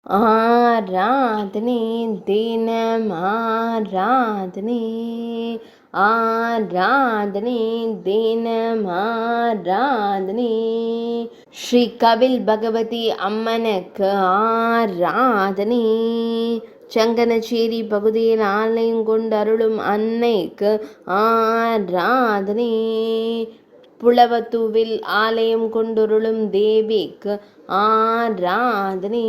ஆராதனை தினம் ஆராதனை ஆராதனை தினம் ஆராதனை ஸ்ரீ கபில் பகவதி அம்மனுக்கு ஆராதனை சங்கனச்சேரி பகுதியில் ஆலயம் கொண்டருளும் அன்னைக்கு ஆராதனை புலவத்தூவில் ஆலயம் கொண்டொருளும் தேவிக்கு ஆராதனை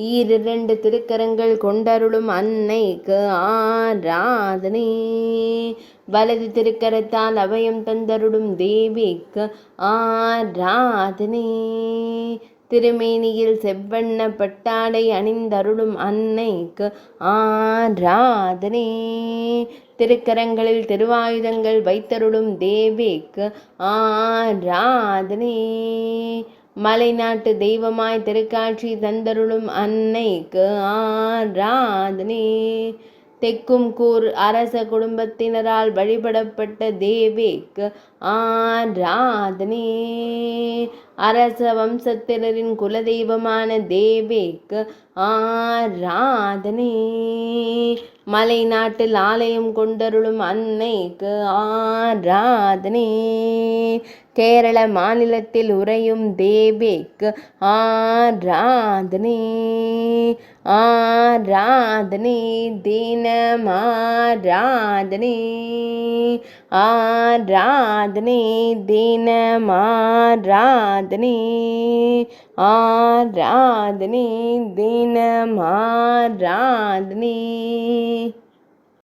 ஈரிரண்டு திருக்கரங்கள் கொண்டருளும் அன்னைக்கு ஆராதனை வலது திருக்கரத்தால் அபயம் தந்தருளும் தேவிக்கு ஆராதனை திருமேனியில் செவ்வண்ண பட்டாடை அணிந்தருளும் அன்னைக்கு ஆராதனை திருக்கரங்களில் திருவாயுதங்கள் வைத்தருளும் தேவிக்கு ஆராதனை மலைநாட்டு தெய்வமாய் திருக்காட்சி தந்தருளும் அன்னைக்கு ஆராதனை தெக்கும் கூர் அரச குடும்பத்தினரால் வழிபடப்பட்ட தேவிக்கு ஆராதனை அரச வம்சத்தினரின் குலதெய்வமான தேவிக்கு ஆராதனை மலை நாட்டில் ஆலயம் கொண்டருளும் அன்னைக்கு ஆராதனை கேரள மாநிலத்தில் உறையும் தேவிக்கு ஆராதனை ஆராதனை தினம் ஆராதனை ஆராதனை தினம் ஆராதனை ஆராதனை தினம் ஆராதனை